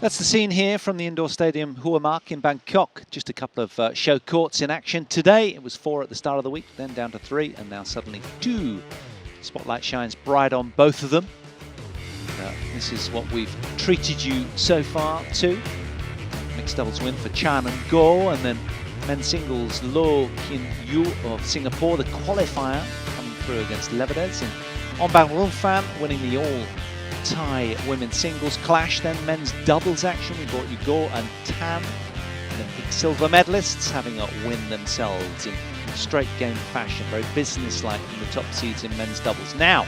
That's the scene here from the indoor stadium Hua Mak in Bangkok. Just a couple of show courts in action today. It was 4 at the start of the week, then down to 3, and now suddenly 2. Spotlight shines bright on both of them. This is what we've treated you so far to. Mixed doubles win for Chan and Go, and then men's singles Lo Kin Yu of Singapore, the qualifier, coming through against Lebedes, and Onbang Rumfan winning the all-Thai women's singles clash. Then men's doubles action, we brought you Go and Tan, Olympic silver medalists having a win themselves in straight game fashion, very business-like from the top seeds in men's doubles. Now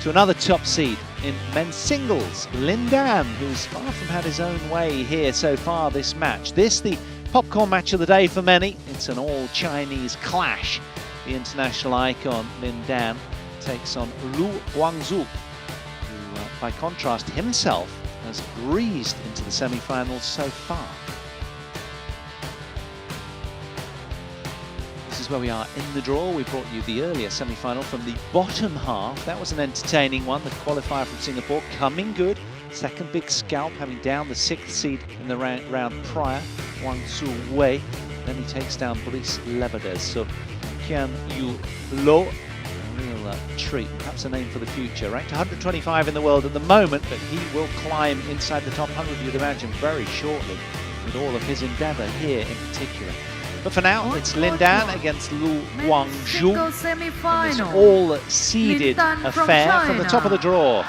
to another top seed in men's singles, LIN Dan, who's far from had his own way here so far this match. This, the popcorn match of the day for many. It's an all-Chinese clash. The international icon, LIN Dan, takes on LU Guangzu, who, by contrast, himself has breezed into the semi-finals so far. This is where we are in the draw. We brought you the earlier semi-final from the bottom half. That was an entertaining one. The qualifier from Singapore coming good. Second big scalp, having down the 6th seed in the round prior, Wang Su Wei. Then he takes down Brice Lebedes. So Kian Yu Lo, a real treat, perhaps a name for the future. Ranked 125 in the world at the moment, but he will climb inside the top 100, you'd imagine, very shortly, with all of his endeavour here in particular. But for now, it's LIN Dan against LU Guangzu. This all-seeded affair from the top of the draw.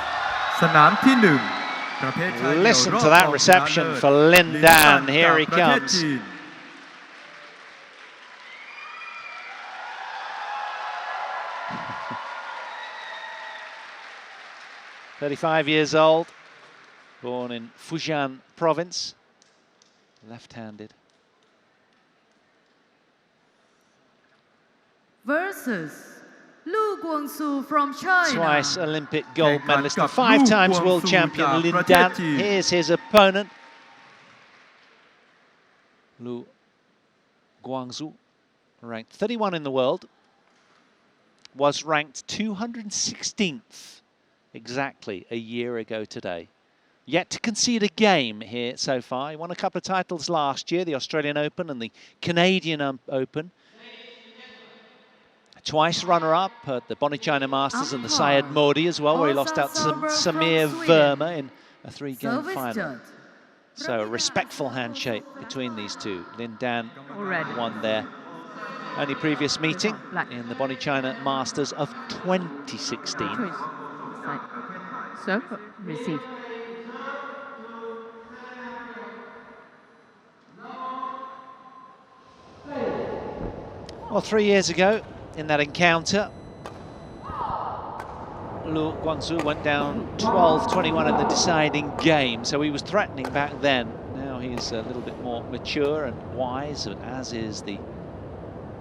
Listen to that reception for LIN Dan. Here he comes. "35 years old, born in Fujian province, left-handed. Versus LU Guangzu from China. Twice Olympic gold medalist and 5 times world champion LIN Dan. Here's his opponent. LU Guangzu, ranked 31 in the world, was ranked 216th exactly a year ago today. Yet to concede a game here so far. He won a couple of titles last year, the Australian Open and the Canadian Open. Twice runner-up at the Badminton Masters and the Syed Modi as well, where he lost out to Samir Verma in a 3-game final. So a respectful handshake between these two. LIN Dan won their only previous meeting in the Badminton Masters of 2016. So, receive. Well, 3 years ago, in that encounter, LU Guangzu went down 12-21 in the deciding game, so he was threatening back then. Now he's a little bit more mature and wise, as is the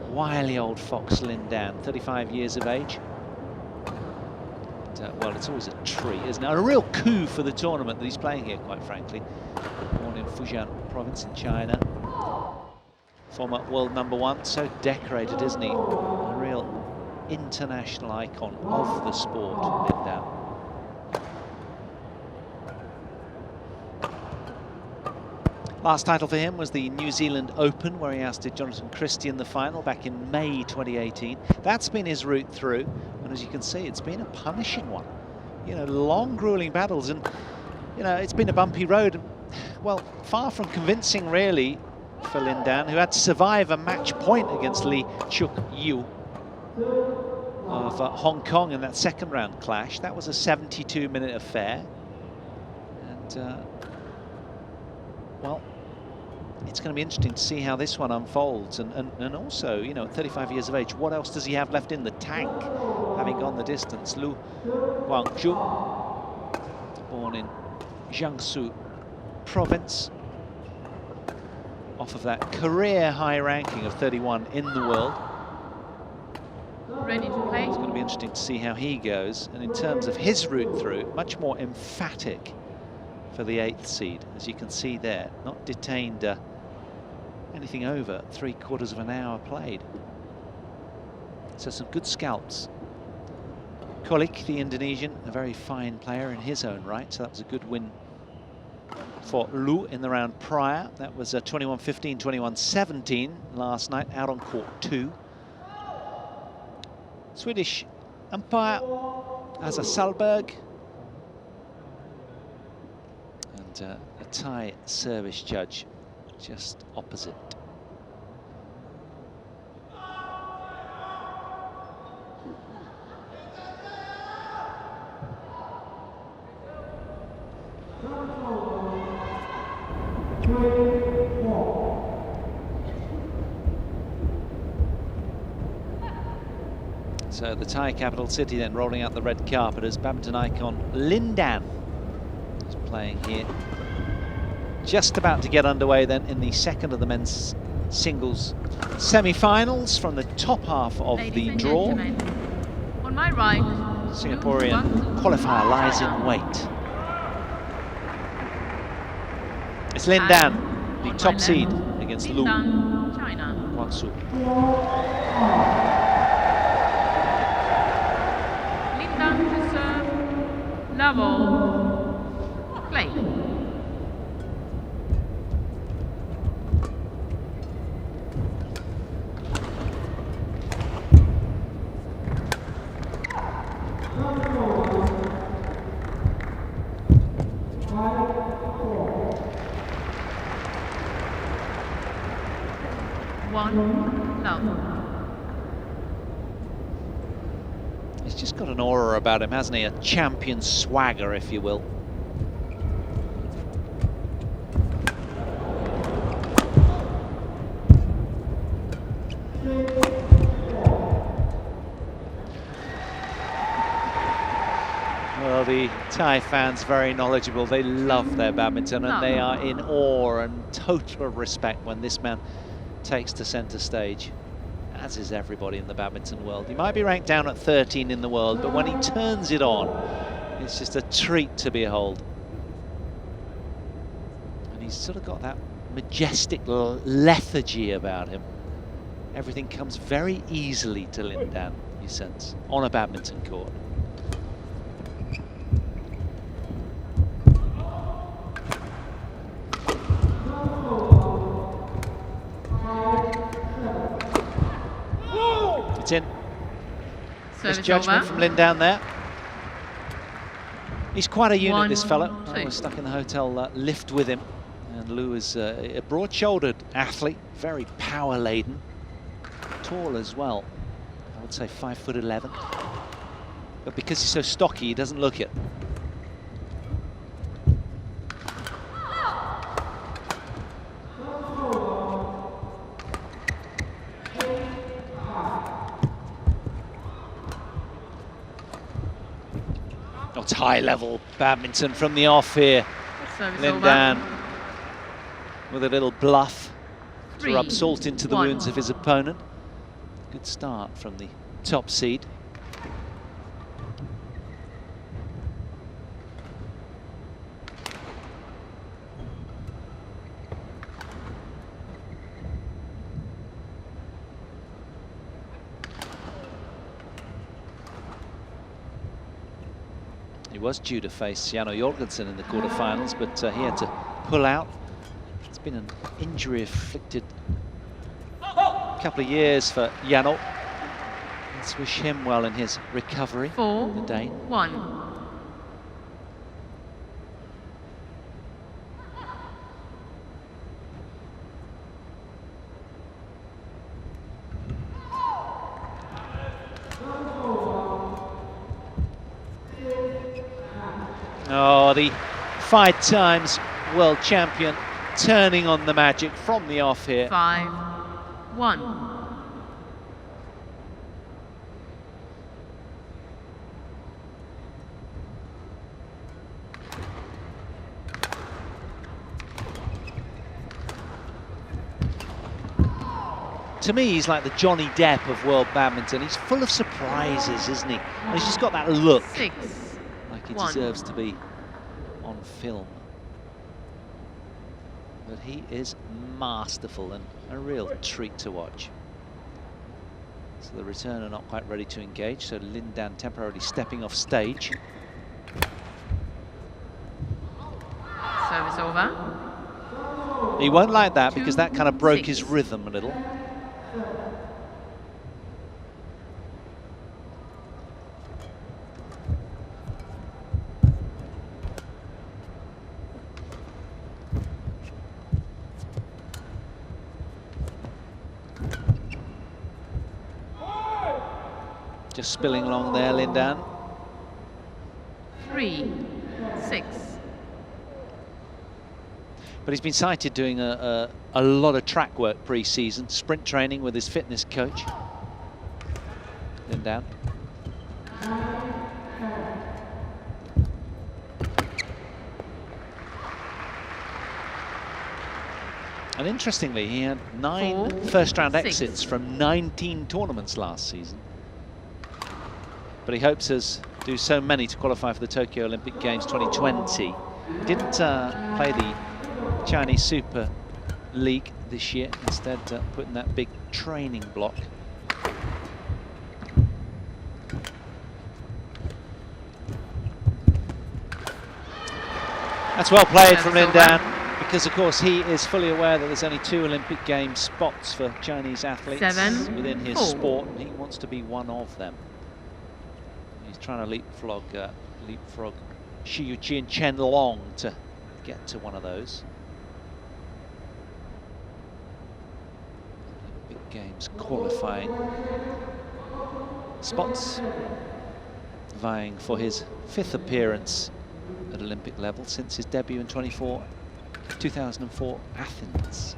wily old fox LIN Dan, 35 years of age. And, well, it's always a treat, isn't it? And a real coup for the tournament that he's playing here, quite frankly. Born in Fujian province in China. Former world #1, so decorated, isn't he? A real international icon of the sport, LIN Dan. Last title for him was the New Zealand Open, where he ousted Jonathan Christie in the final back in May 2018. That's been his route through, and as you can see, it's been a punishing one. You know, long, grueling battles, and, you know, it's been a bumpy road. Well, far from convincing, really, for LIN Dan, who had to survive a match point against Lee Chuk Yu of Hong Kong in that second round clash. That was a 72-minute affair. And, well, it's going to be interesting to see how this one unfolds. And also, you know, at 35 years of age, what else does he have left in the tank, having gone the distance? LU Guangzu, born in Jiangsu province, off of that career high ranking of 31 in the world. Ready to play? It's going to be interesting to see how he goes. And in terms of his route through, much more emphatic for the 8th seed. As you can see there, not detained anything over 3/4 of an hour played. So some good scalps. Kolik, the Indonesian, a very fine player in his own right, so that was a good win for Lu in the round prior. That was 21-15, 21-17 last night out on court 2. Swedish umpire Asa Salberg. And a Thai service judge just opposite. So the Thai capital city then rolling out the red carpet as badminton icon LIN Dan is playing here. Just about to get underway then in the second of the men's singles semi-finals from the top half of the draw. On my right, Singaporean qualifier lies in wait. It's LIN Dan, the top seed against LU Guangzu. LIN Dan to serve, level, play. He's just got an aura about him, hasn't he? A champion swagger, if you will. Well, the Thai fans very knowledgeable. They love their badminton and they are in awe and total respect when this man takes to centre stage, as is everybody in the badminton world. He might be ranked down at 13 in the world, but when he turns it on, it's just a treat to behold. And he's sort of got that majestic lethargy about him. Everything comes very easily to LIN Dan, you sense, on a badminton court. It's in. Misjudgment from LIN Dan there. He's quite a unit, this fella. I was stuck in the hotel lift with him. And Lu is a broad-shouldered athlete, very power-laden, tall as well. I would say 5'11". But because he's so stocky, he doesn't look it. It's high-level badminton from the off here. LIN Dan with a little bluff to rub salt into the wounds of his opponent. Good start from the top seed. He was due to face Jano Jorgensen in the quarterfinals, but he had to pull out. It's been an injury-afflicted couple of years for Jano. Let's wish him well in his recovery. 4-1. Oh, the 5 times world champion turning on the magic from the off here. 5-1. To me, he's like the Johnny Depp of world badminton. He's full of surprises, isn't he? And he's just got that look. 6-1. He deserves to be on film. But he is masterful and a real treat to watch. So the returner not quite ready to engage, so LIN Dan temporarily stepping off stage. Service Service over. He won't like that because that kind of broke 6. his rhythm a little. Just spilling along there, LIN Dan. 3, 6. But he's been cited doing a lot of track work pre-season, sprint training with his fitness coach. LIN Dan. And interestingly, he had 9 first-round exits from 19 tournaments last season. But he hopes to do so many to qualify for the Tokyo Olympic Games 2020. He didn't play the Chinese Super League this year, instead put in that big training block. That's well played from LIN Dan, because of course he is fully aware that there's only 2 Olympic Games spots for Chinese athletes within his sport, and he wants to be one of them. He's trying to leapfrog Xu and Chen Long to get to one of those Olympic Games qualifying spots, vying for his 5th appearance at Olympic level since his debut in 2004 Athens.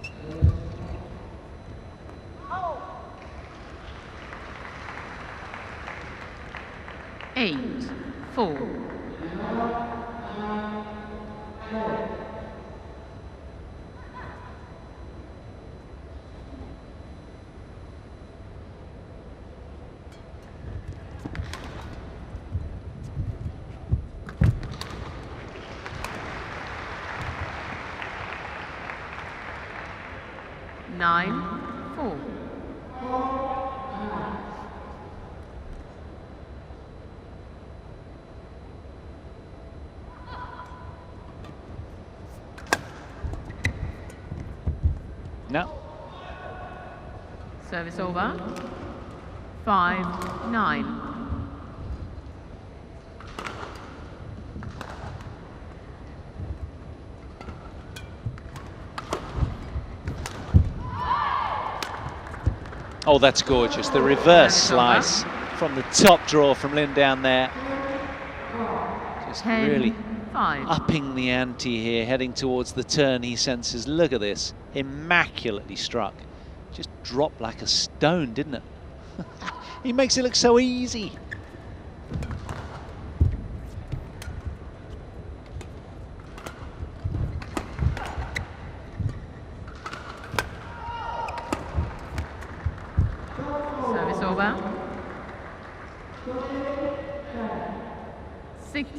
Eight, 4. Nine, 4. No. Service over. 5, 9. Oh, that's gorgeous. The reverse slice from the top draw from LIN Dan there. Just 10, really 5. upping the ante here, heading towards the turn he senses. Look at this. Immaculately struck. Just dropped like a stone, didn't it? He makes it look so easy. Service over. 6,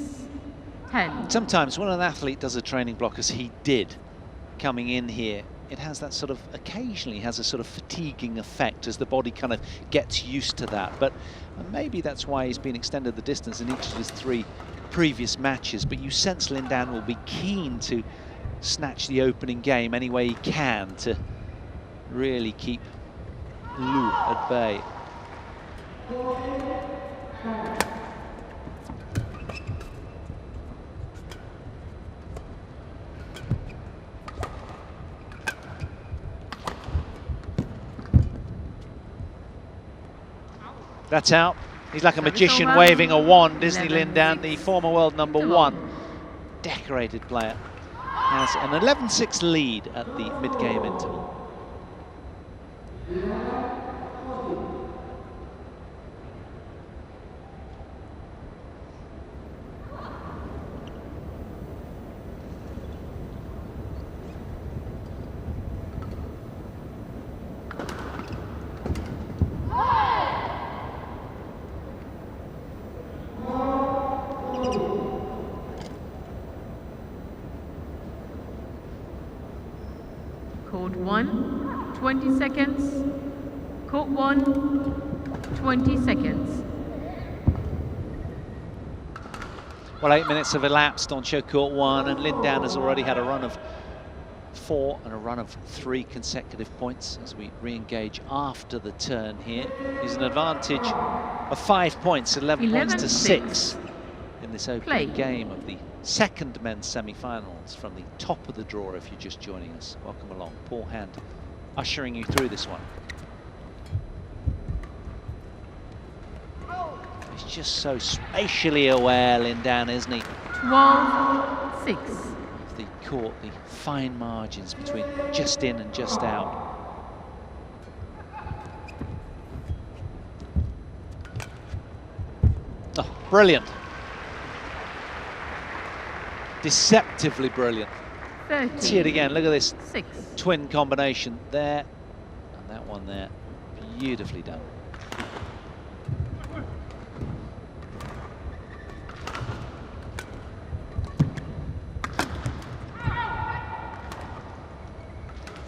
10. Sometimes when an athlete does a training block, as he did coming in here, it has that sort of, occasionally has a sort of fatiguing effect as the body kind of gets used to that. But maybe that's why he's been extended the distance in each of his 3 previous matches. But you sense LIN Dan will be keen to snatch the opening game any way he can to really keep Lu at bay. That's out. He's like a magician waving a wand, isn't he, LIN Dan, the former world #1 decorated player. Has an 11-6 lead at the mid-game interval. Court 1, 20 seconds. Court 1, 20 seconds. Well, 8 minutes have elapsed on show court 1, and LIN Dan has already had a run of 4 and a run of 3 consecutive points as we re-engage after the turn here. He's an advantage of 5 points, 11 points to 6 in this opening game of the second men's semi-finals from the top of the draw. If you're just joining us, welcome along. Paul Hand ushering you through this one. He's just so spatially aware, LIN Dan, isn't he? 12-6. The court, the fine margins between just in and just out. Oh, brilliant. Deceptively brilliant. 13, See it again, look at this 6. twin combination there, and that one there. Beautifully done.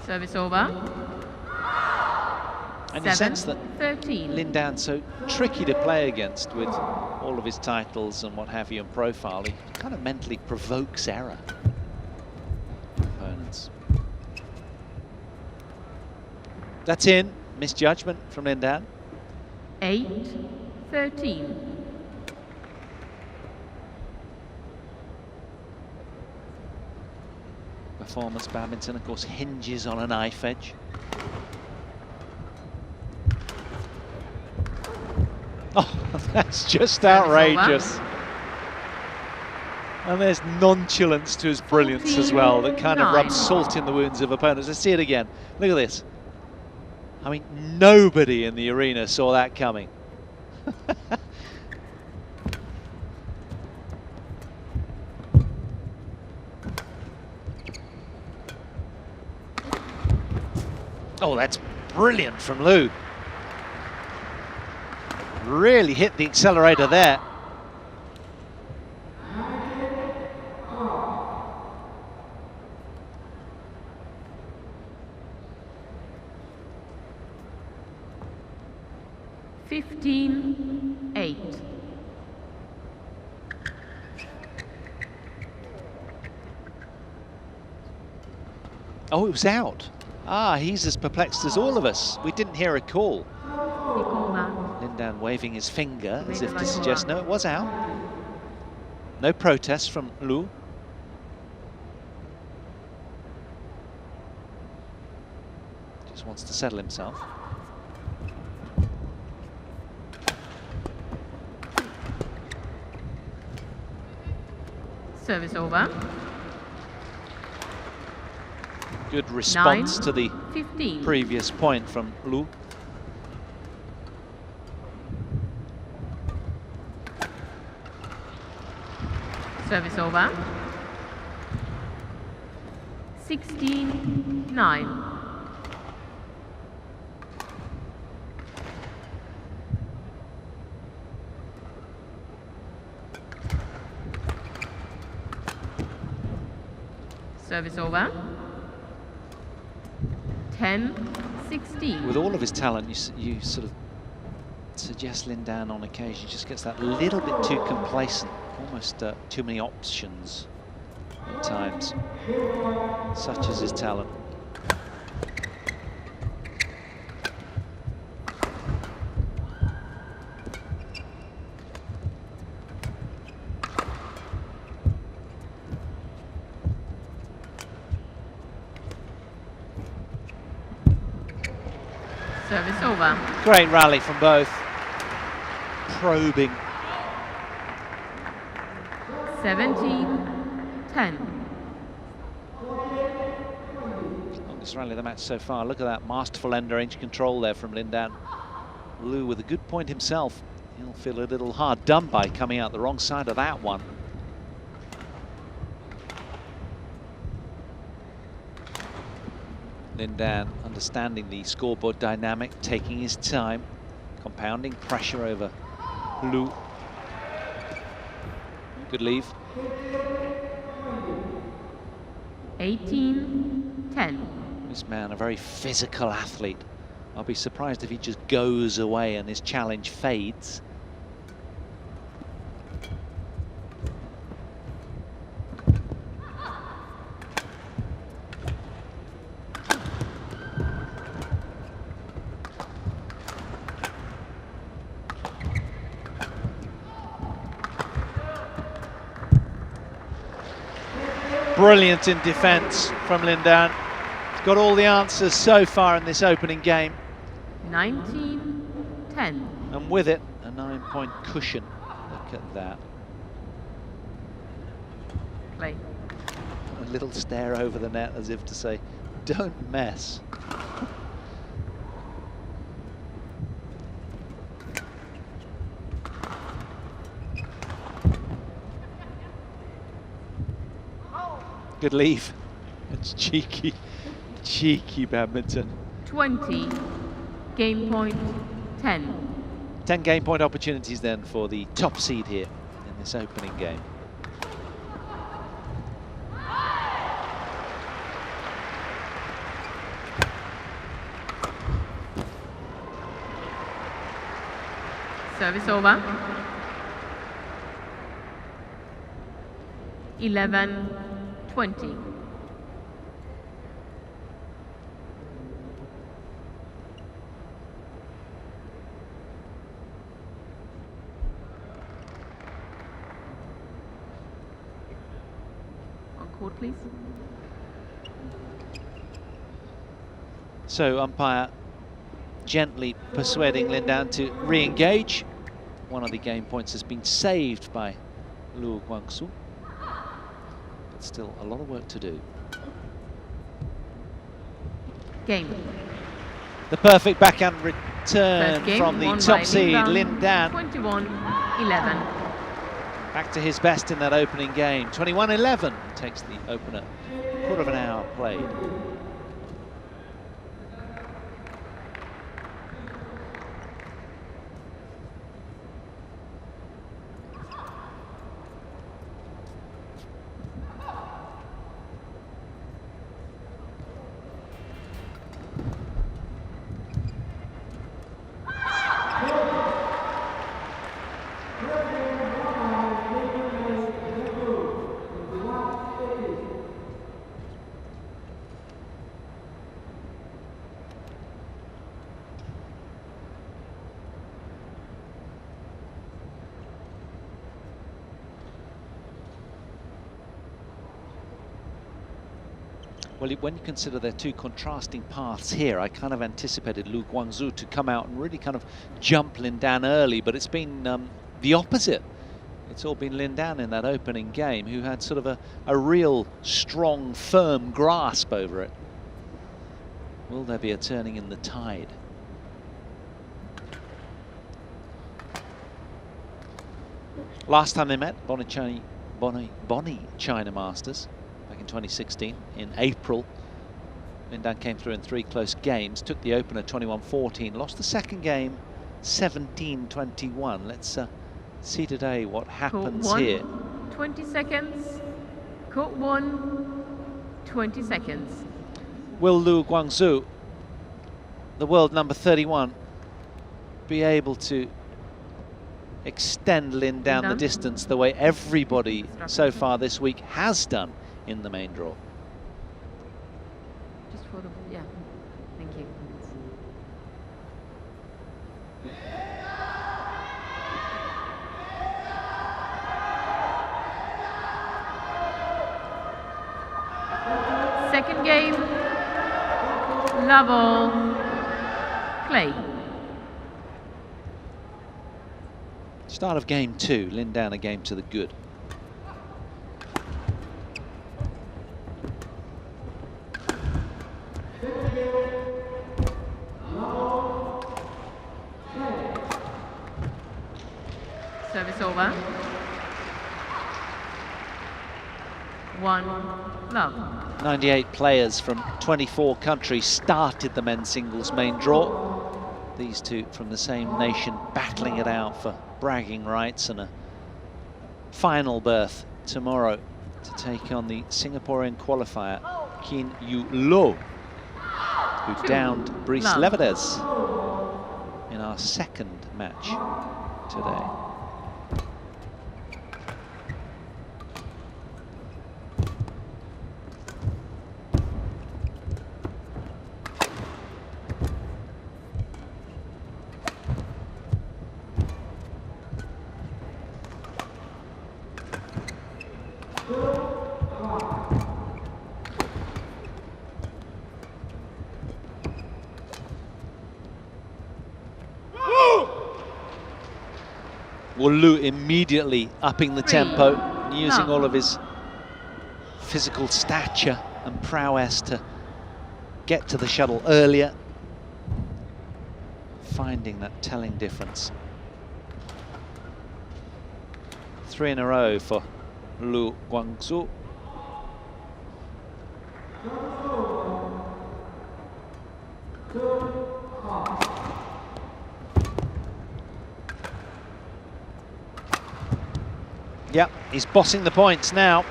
Service over. And you sense that 13. LIN Dan's so tricky to play against with all of his titles and what have you and profile. He kind of mentally provokes error. Opponents. That's in. Misjudgment from LIN Dan. 8-13. Performance badminton, of course, hinges on a knife edge. Oh, that's just outrageous. And there's nonchalance to his brilliance as well, that kind of rubs salt in the wounds of opponents. Let's see it again. Look at this. I mean, nobody in the arena saw that coming. Oh, that's brilliant from Lu. Really hit the accelerator there. (15-8). Oh, it was out. Ah, he's as perplexed as all of us. We didn't hear a call. LIN Dan waving his finger as if to suggest, no, it was out. No protest from Lu. Just wants to settle himself. Service over. Good response to the 15. previous point from Lu. Service over. 16-9. Service over. 10-16. With all of his talent, you sort of suggest LIN Dan on occasion just gets that little bit too complacent, almost too many options at times. Such is his talent. Service over. Great rally from both. Probing. 17-10. Longest rally of the match so far. Look at that masterful end-range control there from LIN Dan. Lu with a good point himself. He'll feel a little hard done by coming out the wrong side of that one. LIN Dan understanding the scoreboard dynamic, taking his time, compounding pressure over Lu. Good leave. 18-10. This man, a very physical athlete. I'll be surprised if he just goes away and his challenge fades. brilliant in defence from LIN Dan. He's got all the answers so far in this opening game. 19-10. And with it, a 9-point cushion. Look at that. Play. A little stare over the net as if to say, don't mess. Good leave. It's cheeky, cheeky badminton. 20. Game point 10. 10 game point opportunities then for the top seed here in this opening game. Service over. 11-20. On court, please. So umpire gently persuading LIN Dan to re-engage. One of the game points has been saved by LU Guangzu. But still a lot of work to do. Game. The perfect backhand return Game, from the won top by seed, LIN Dan. 21-11. Back to his best in that opening game. 21-11 takes the opener. Quarter of an hour played. Well, when you consider their two contrasting paths here, I kind of anticipated LU Guangzu to come out and really kind of jump LIN Dan early, but it's been the opposite. It's all been LIN Dan in that opening game, who had sort of a real strong, firm grasp over it. Will there be a turning in the tide? Last time they met, Bonnie China Masters, back in 2016, in April. LIN Dan came through in 3 close games, took the opener 21-14, lost the second game 17-21. Let's see today what happens Court 1, here. 20 seconds. Court 1, 20 seconds. Will LU Guangzu, the world number 31, be able to extend LIN Dan the distance the way everybody so far this week has done in the main draw? Just for the, yeah, thank you. Second game, level, play. Start of game 2, LIN Dan a game to the good. Service over. 1 love. 98 players from 24 countries started the men's singles main draw. These two from the same nation battling it out for bragging rights and a final berth tomorrow to take on the Singaporean qualifier, Kin Yu Lo, who downed Brice Levedez in our second match today. Well, Lu immediately upping the tempo and using all of his physical stature and prowess to get to the shuttle earlier, finding that telling difference. 3 in a row for LU Guangzu. Yep, he's bossing the points now.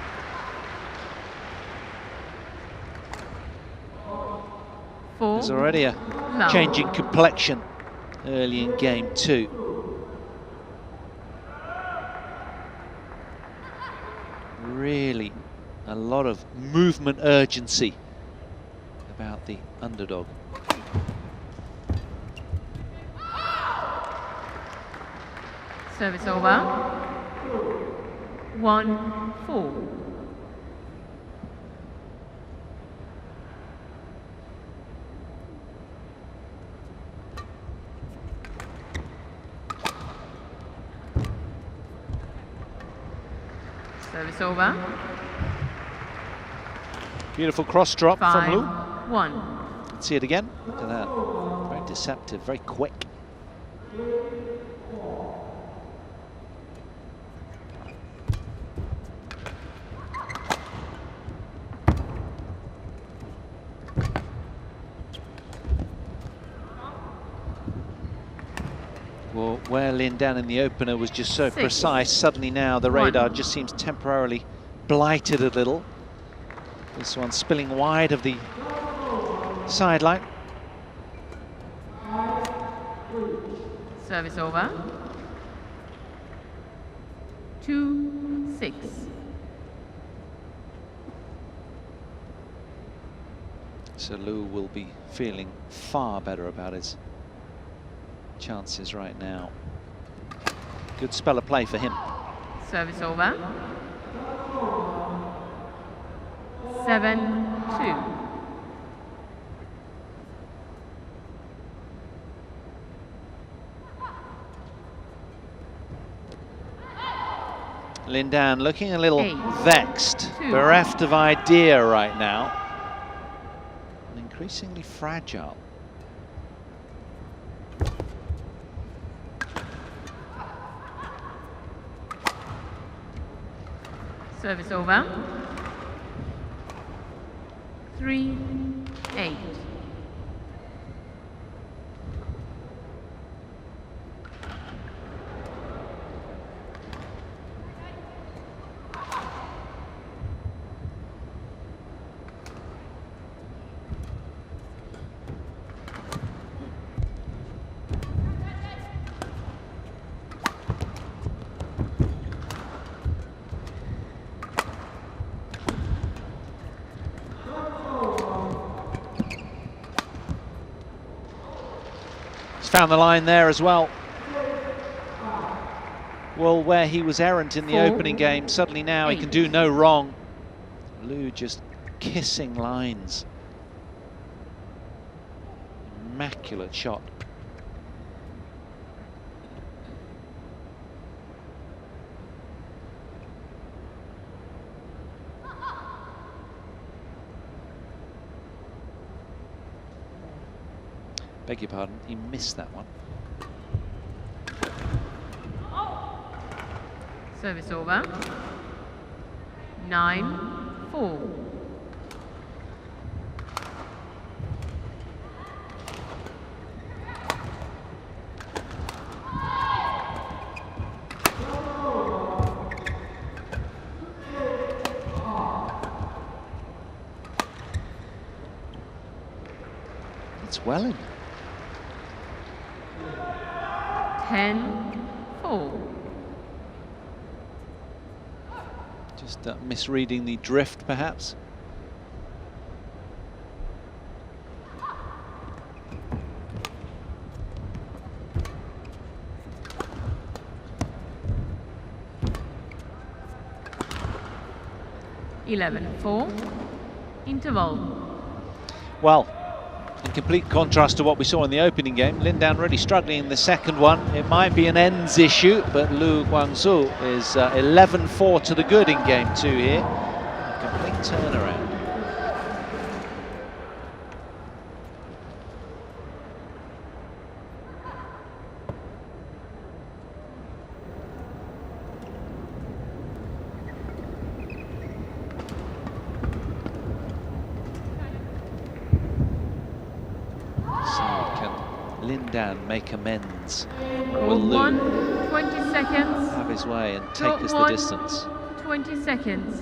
There's already a change in complexion early in game 2. Really a lot of movement urgency about the underdog. Service over. 1-4. Service over. Beautiful cross drop from Lu. 5-1. Let's see it again. Look at that. Very deceptive, very quick. Well, where LIN Dan in the opener was just so precise, suddenly now the radar just seems temporarily blighted a little. This one spilling wide of the sideline. Service over. 2-6. So Lu will be feeling far better about his chances right now. Good spell of play for him. Service over. 7-2. LIN Dan looking a little vexed, bereft of idea right now, and increasingly fragile. Service over. 3-8. Found the line there as well. Well, where he was errant in the opening game, suddenly now he can do no wrong. Lu just kissing lines. Immaculate shot. Beg your pardon, he missed that one. Service over. 9-4. It's well in. 10-4. Just misreading the drift, perhaps. Eleven 4. Interval. Well, In complete contrast to what we saw in the opening game, LIN Dan really struggling in the second one. It might be an ends issue, but LU Guangzu is 11-4 to the good in game 2 here. A complete turnaround. LIN Dan make amends? Will Lu 20 seconds. have his way and take us the distance? 20 seconds.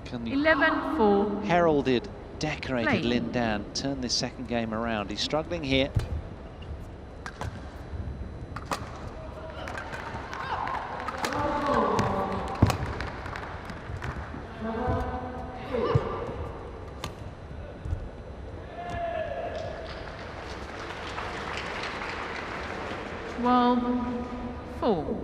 Can the 11-4. heralded, decorated Play. LIN Dan turn this second game around? He's struggling here. Well, 4.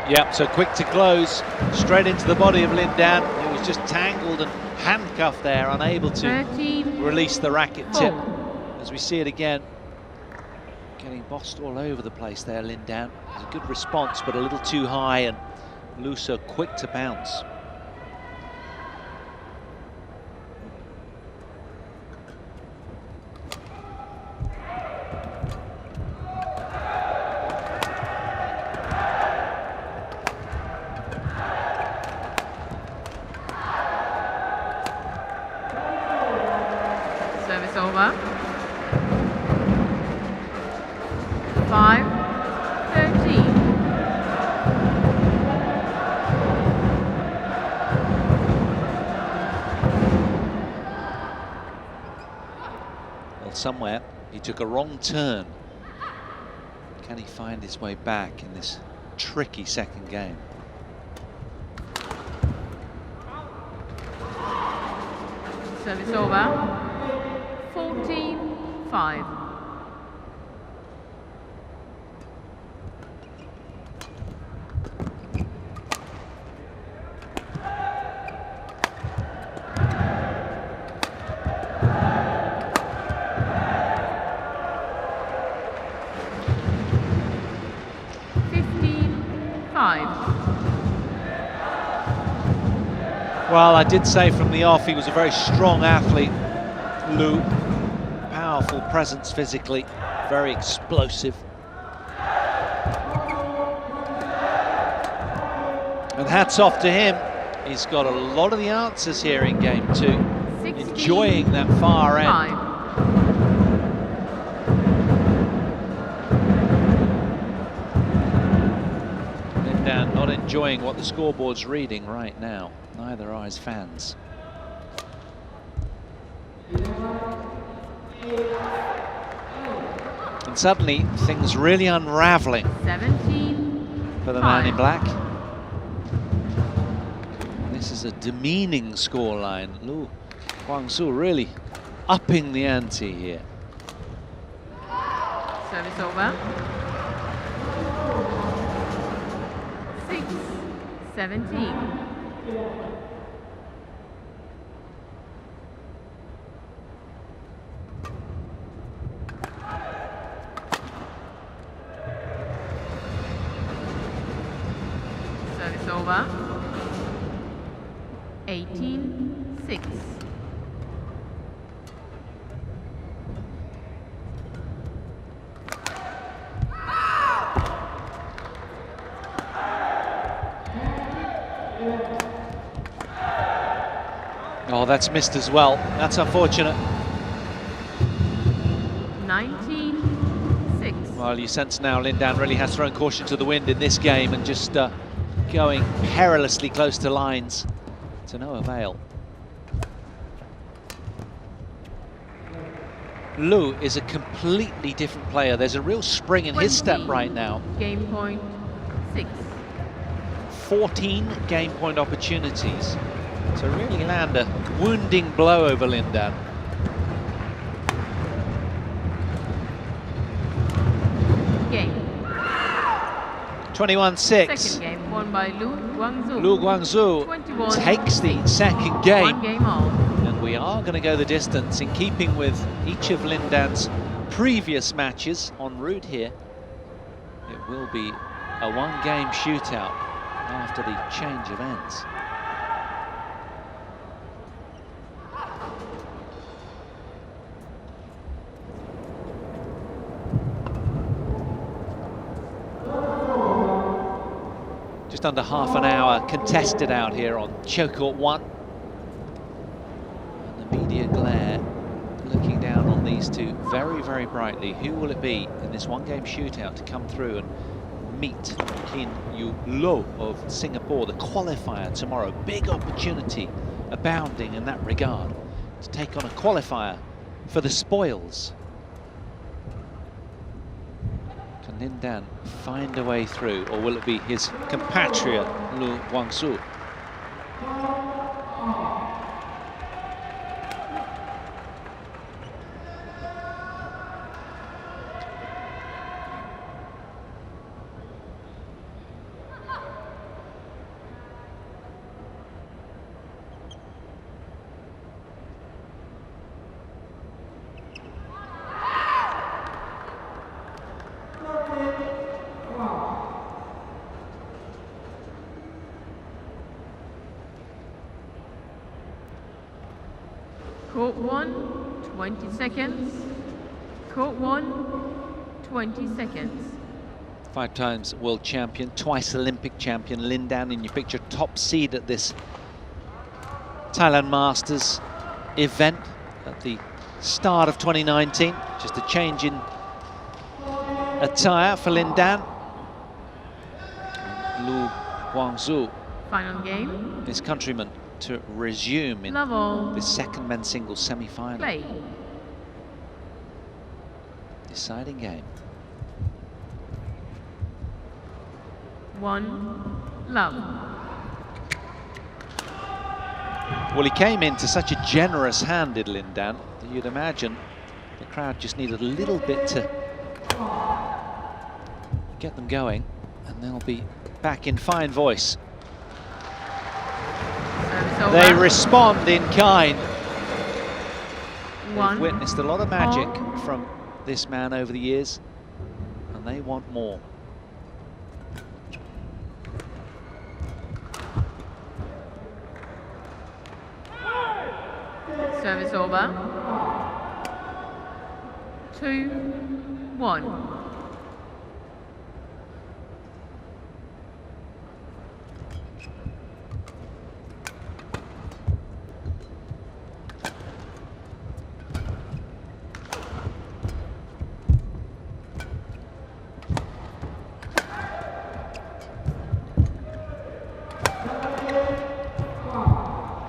Yep, so quick to close, straight into the body of LIN Dan. He was just tangled and handcuffed there, unable to 13, release the racket tip. 4. As we see it again, getting bossed all over the place there, LIN Dan. It was a good response, but a little too high, and Lu so quick to bounce. Service over. 5, 13. Well, somewhere he took a wrong turn. Can he find his way back in this tricky second game? Service over. 14-5. Well, I did say from the off he was a very strong athlete, Lu. Powerful presence physically, very explosive. And hats off to him. He's got a lot of the answers here in game 2. Enjoying that far end. LIN Dan not enjoying what the scoreboard's reading right now. Neither are his fans. And suddenly things really unraveling 17 for the man in black. This is a demeaning scoreline. LU Guangzu really upping the ante here. Service over. 6-17. Service over. 18-6. Oh, that's missed as well. That's unfortunate. 19-6. Well, you sense now LIN Dan really has thrown caution to the wind in this game and just going perilously close to lines to no avail. Lu is a completely different player. There's a real spring in his step right now. Game point 6. 14 game point opportunities to really land a wounding blow over LIN Dan. Game. 21-6. Second game won by LU Guangzu. LU Guangzu 21, takes the second game. 1 game on. And we are going to go the distance in keeping with each of LIN Dan's previous matches en route here. It will be a 1-game shootout after the change of ends. Just under half an hour contested out here on show court 1. And the media glare looking down on these two very, very brightly. Who will it be in this 1-game shootout to come through and meet Kin Yu Lo of Singapore, the qualifier tomorrow? Big opportunity abounding in that regard to take on a qualifier for the spoils. Can LIN Dan find a way through, or will it be his compatriot LU Guangzu? Court 1, 20 seconds. Court 1, 20 seconds. 5 times world champion, twice Olympic champion, LIN Dan in your picture, top seed at this Thailand Masters event at the start of 2019. Just a change in attire for LIN Dan. LU Guangzu, Final game. his countryman, to resume in Level. the second men's singles semi-final. Play. Deciding game. 1 love. Well, he came into such a generous hand, did LIN Dan, that you'd imagine the crowd just needed a little bit to get them going, and they'll be back in fine voice. They respond in kind. They've witnessed a lot of magic from this man over the years, and they want more. Service over. 2-1.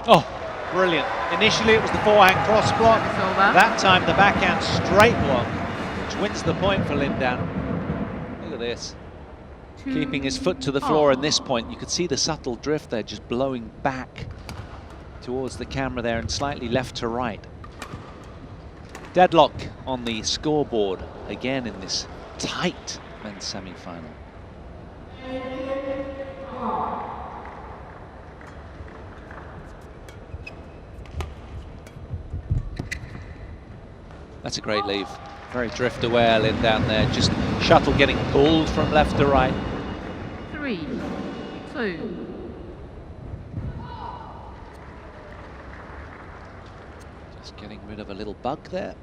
Oh, brilliant. Initially it was the forehand cross block. That time the backhand straight block, which wins the point for LIN Dan. Look at this. Keeping his foot to the floor in this point. You could see the subtle drift there, just blowing back towards the camera there and slightly left to right. Deadlock on the scoreboard again in this tight men's semi-final. That's a great leave. Very drift aware LIN Dan there. Just shuttle getting pulled from left to right. 3-2. Just getting rid of a little bug there.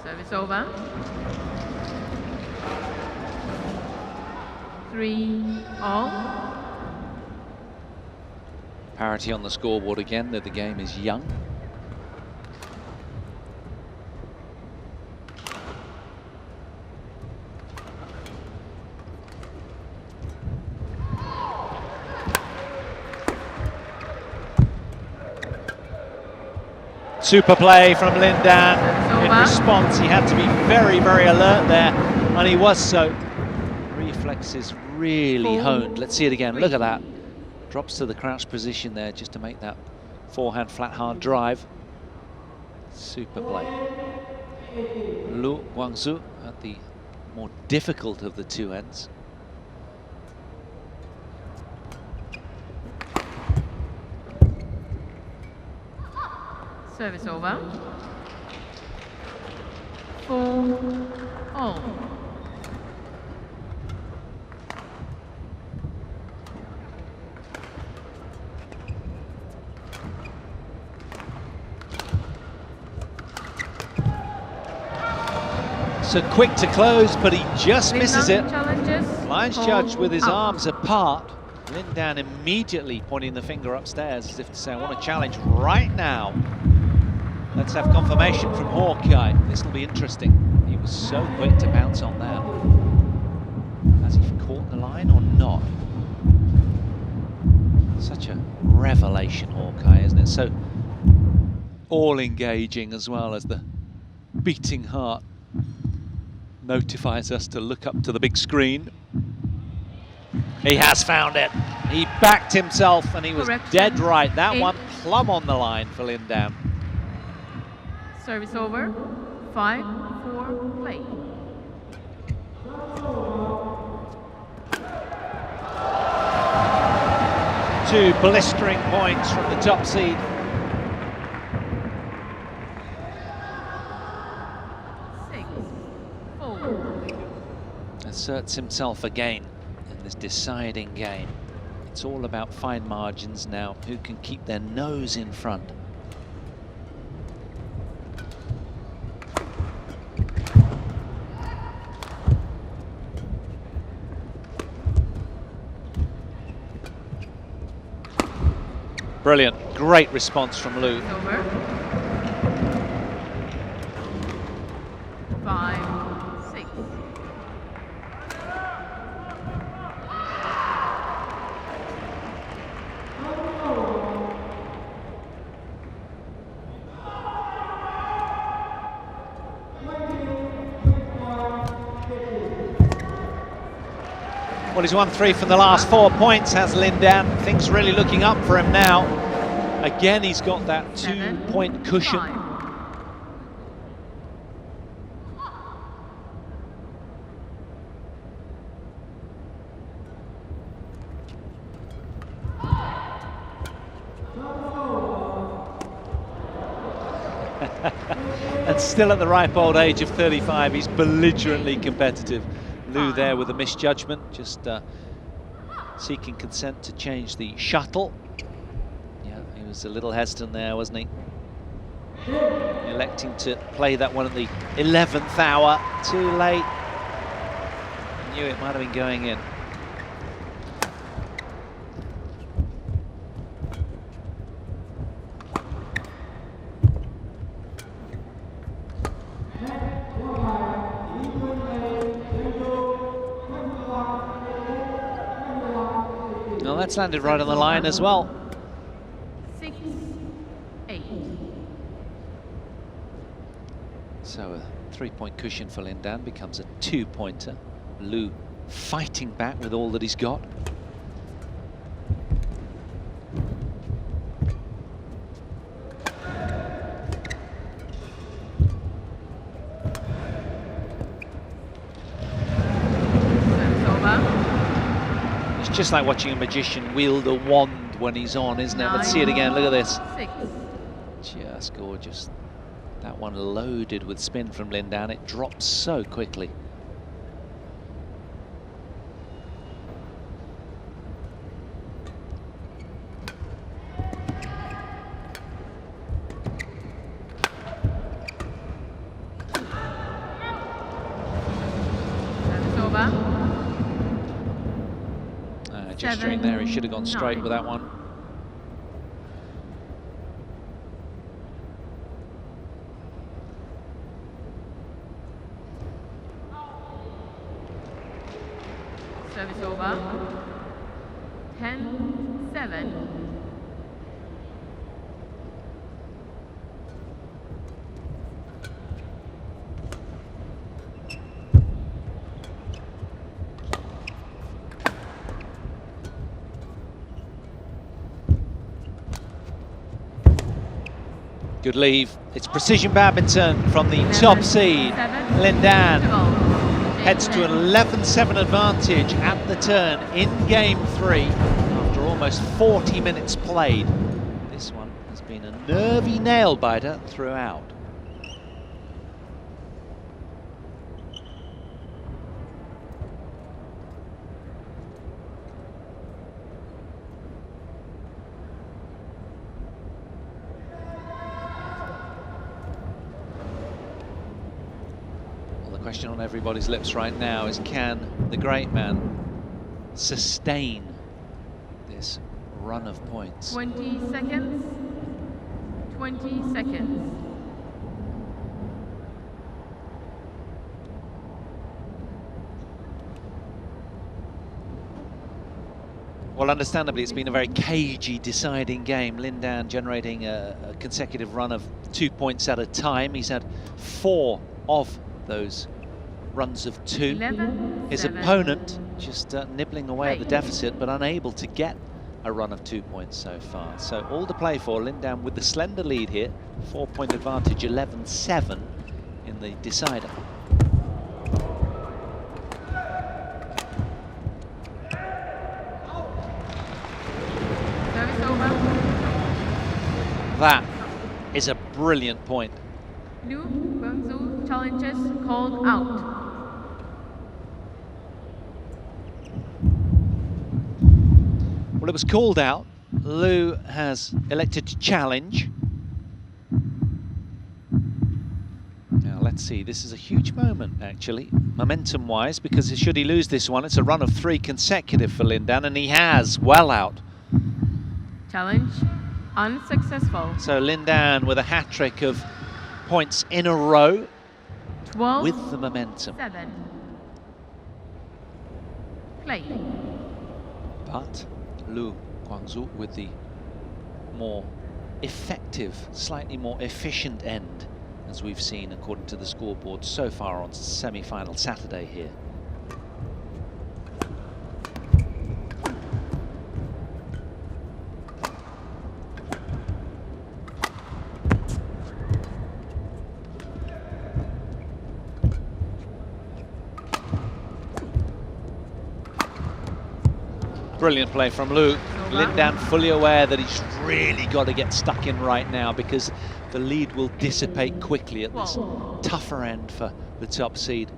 Service over. 3-all. Parity on the scoreboard again, that the game is young. Super play from LIN Dan. In response, he had to be very, very alert there, and he was so. Reflexes really honed. Let's see it again. Look at that. Drops to the crouch position there just to make that forehand flat hard drive. Super play. LU Guangzu at the more difficult of the two ends. Service over. 4-all. So quick to close, but he just misses it. Challenges. Lines judge with his arms apart. LIN Dan immediately pointing the finger upstairs as if to say, I want to challenge right now. Let's have confirmation from Hawkeye. This will be interesting. He was so quick to bounce on that. Has he caught the line or not? Such a revelation, Hawkeye, isn't it? So all engaging as well as the beating heart notifies us to look up to the big screen. He has found it. He backed himself and he was dead right. That one plumb on the line for LIN Dan. Service over. 5-4 play. Two blistering points from the top seed. Asserts himself again in this deciding game. It's all about fine margins now. Who can keep their nose in front? Brilliant. Great response from LU. Over. 5-6. Well, he's won 3 from the last 4 points, has LIN Dan. Things really looking up for him now. Again, he's got that 2-point cushion. 5. And still at the ripe old age of 35, he's belligerently competitive. LU there with a misjudgment, just seeking consent to change the shuttle. Yeah, he was a little hesitant there, wasn't he? Electing to play that one at the 11th hour. Too late. Knew it might have been going in. Well, that's landed right on the line as well. 6-8. So a 3-point cushion for LIN Dan becomes a 2-pointer. LU fighting back with all that he's got. It's just like watching a magician wield a wand when he's on, isn't it? Let's see it again. Look at this. 6. Just gorgeous. That one loaded with spin from LIN Dan. It drops so quickly. over. Gesturing there, he should have gone straight with that one. Service over. 10-7. Good leave. It's precision badminton from the top seed. LIN Dan heads to an 11-7 advantage at the turn in game 3 after almost 40 minutes played. This one has been a nervy nail biter throughout. The question on everybody's lips right now is, can the great man sustain this run of points? 20 seconds. 20 seconds. Well, understandably, it's been a very cagey, deciding game. LIN Dan generating a consecutive run of 2 points at a time. He's had 4 of those runs of 2. 11, His 7. opponent just nibbling away at the deficit, but unable to get a run of 2 points so far. So all to play for. LIN Dan with the slender lead here, 4-point advantage, 11-7 in the decider. Service over. That is a brilliant point. LU Guangzu challenges called out. Well, it was called out. LU has elected to challenge. Now, let's see. This is a huge moment, actually, momentum-wise, because should he lose this one, it's a run of 3 consecutive for LIN Dan, and he has well out. Challenge unsuccessful. So LIN Dan with a hat-trick of points in a row 12 with the momentum. 7. Play. But LU Guangzu with the more effective, slightly more efficient end, as we've seen according to the scoreboard so far on semi-final Saturday here. Brilliant play from LU. LIN Dan fully aware that he's really got to get stuck in right now, because the lead will dissipate quickly at this tougher end for the top seed.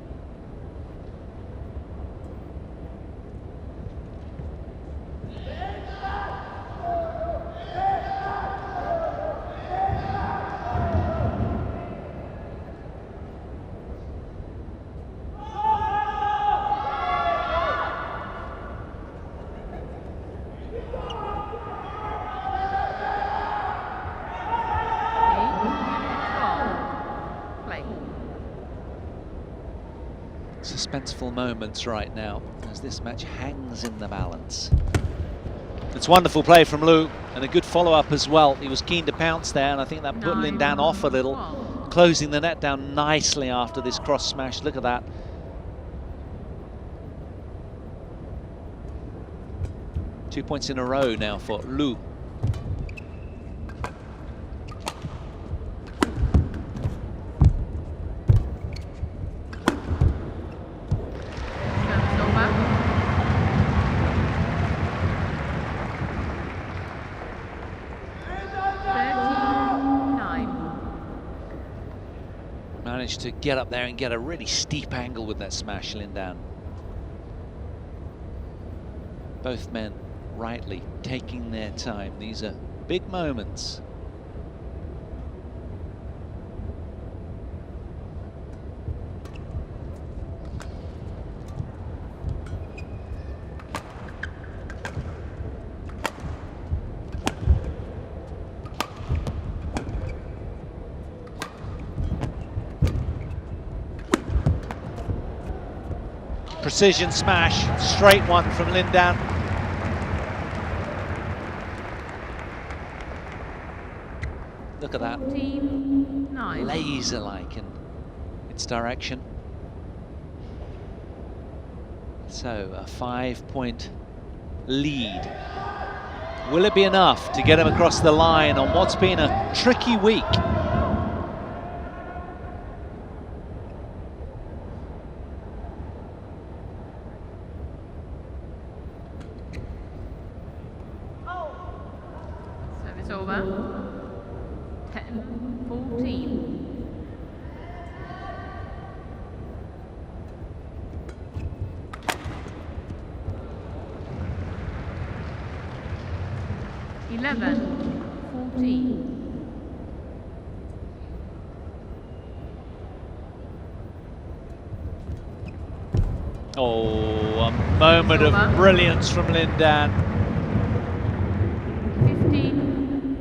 Suspenseful moments right now as this match hangs in the balance. It's wonderful play from LU and a good follow-up as well. He was keen to pounce there, and I think that put LIN Dan off a little, closing the net down nicely after this cross smash. Look at that. Two points in a row now for LU. Managed to get up there and get a really steep angle with that smash, LIN Dan. Both men rightly taking their time. These are big moments. Precision smash, straight one from LIN Dan. Look at that. 14-9. Laser-like in its direction. So a 5-point lead. Will it be enough to get him across the line on what's been a tricky week? Service over. 10-14. Oh, a moment of brilliance from LIN Dan.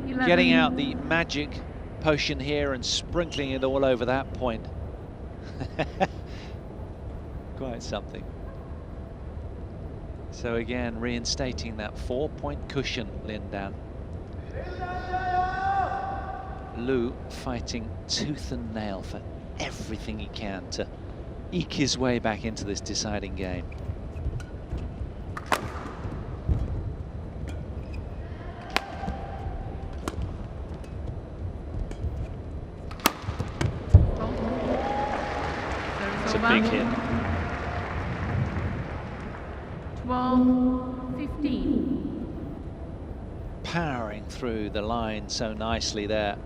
15-11. Getting out the magic potion here and sprinkling it all over that point. Quite something. So again, reinstating that 4-point cushion, LIN Dan. Lu fighting tooth and nail for everything he can to eke his way back into this deciding game. It's a big hit. 12-15. Powering through the line so nicely there.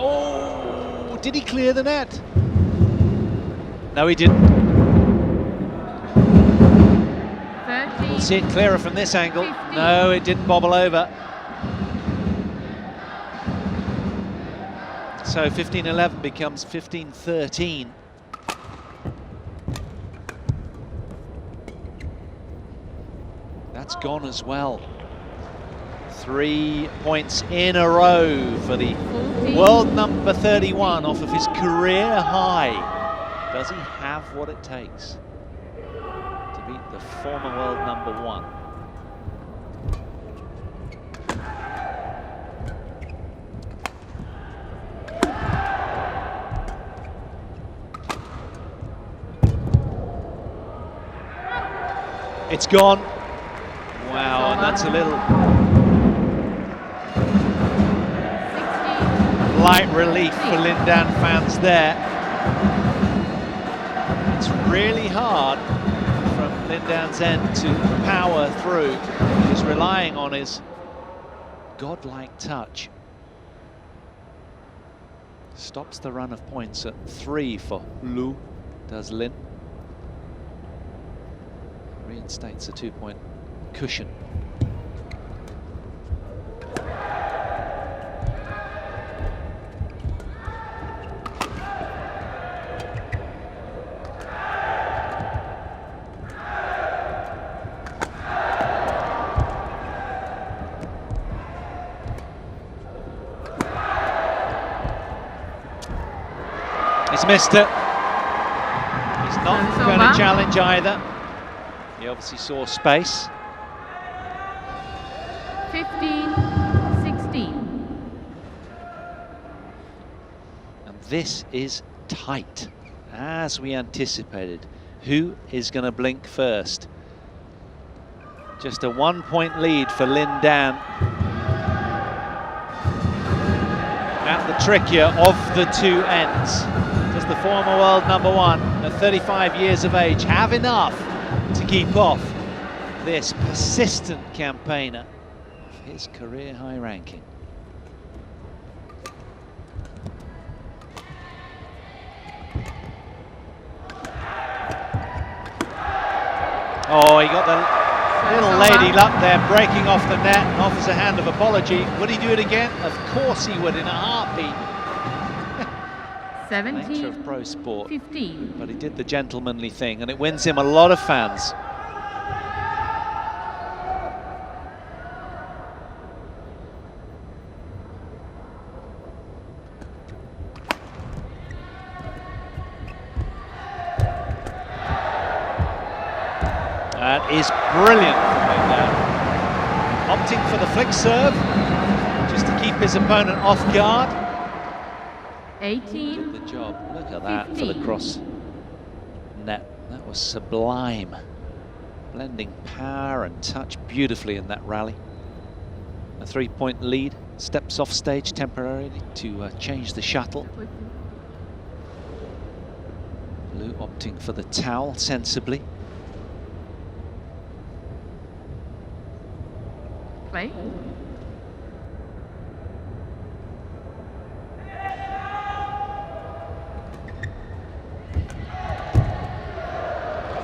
Oh, did he clear the net? No, he didn't. 13. We'll see it clearer from this angle. 15. No, it didn't bobble over. So 15-11 becomes 15-13. That's gone as well. 3 points in a row for the 14. world number 31 off of his career high. Does he have what it takes to beat the former world number 1? It's gone. Wow, and that's a little light relief for LIN Dan fans there. It's really hard from LIN Dan's end to power through. He's relying on his godlike touch. Stops the run of points at 3 for Lu, does LIN. Reinstates a 2-point cushion. He's missed it. He's not going to challenge either. He obviously saw space. 15-16. And this is tight, as we anticipated. Who is going to blink first? Just a 1-point lead for LIN Dan. At the trickier of the two ends. Does the former world number 1 at 35 years of age have enough to keep off this persistent campaigner of his career high ranking? Oh, he got the Little lady luck there, breaking off the net and offers a hand of apology. Would he do it again? Of course he would, in a heartbeat. 17, Nature of pro sport. 15. But he did the gentlemanly thing, and it wins him a lot of fans. That is brilliant from LIN Dan. Opting for the flick serve, just to keep his opponent off guard. 18. Did the job. Look at that 15. for the cross net. That was sublime. Blending power and touch beautifully in that rally. A 3-point lead. Steps off stage temporarily to change the shuttle. Lu opting for the towel sensibly. Play.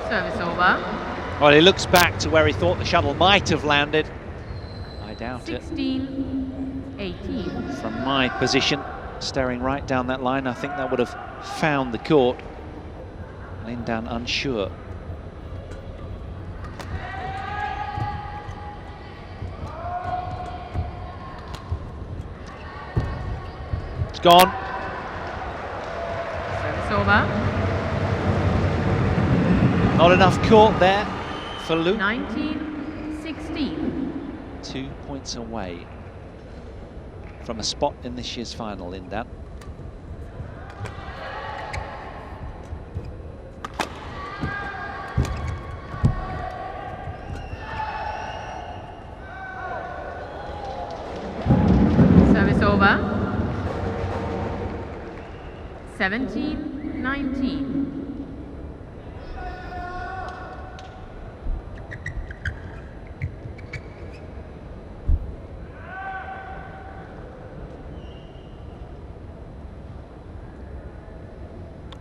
Service over. Well, he looks back to where he thought the shuttle might have landed. I doubt 16, 18. it. From my position, staring right down that line, I think that would have found the court. LIN Dan unsure. It's gone. Service over. Not enough court there for Lu. 19, 16. 2 points away from a spot in this year's final, LIN Dan. Service over. 17, 19.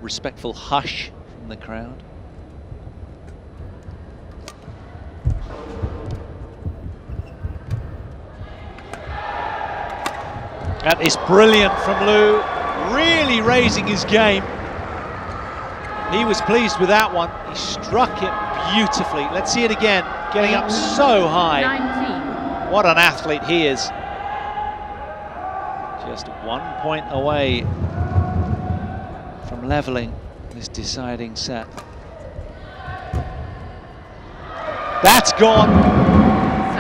Respectful hush from the crowd. That is brilliant from Lu, really raising his game. He was pleased with that one. He struck it beautifully. Let's see it again, getting up so high. 19. What an athlete he is. Just 1 point away from leveling this deciding set. That's gone.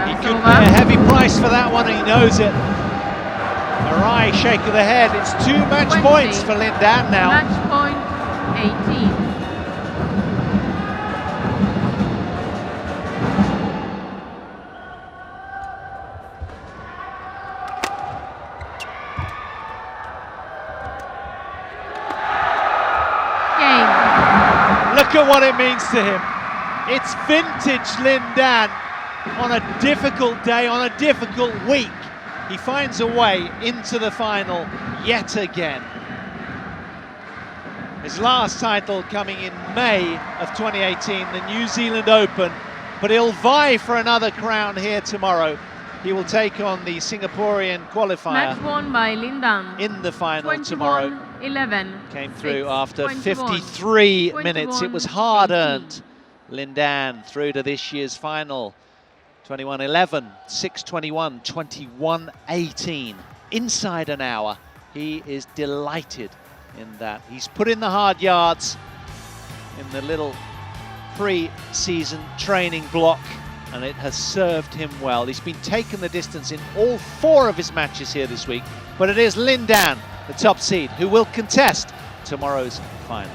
He Service could over. pay a heavy price for that one, and he knows it. A wry shake of the head. It's 2 match 20. points for LIN Dan now. Match point 18. Game. Look at what it means to him. It's vintage LIN Dan on a difficult day, on a difficult week. He finds a way into the final yet again. His last title coming in May of 2018, the New Zealand Open, but he'll vie for another crown here tomorrow. He will take on the Singaporean qualifier Match won by LIN Dan. in the final tomorrow. 11. Came through 6, after 21, 53 minutes. It was 21, hard 18. earned. LIN Dan through to this year's final. 21-11, 6-21, 21-18. Inside an hour. He is delighted in that. He's put in the hard yards in the little pre-season training block, and it has served him well. He's been taking the distance in all 4 of his matches here this week, but it is LIN Dan, the top seed, who will contest tomorrow's final.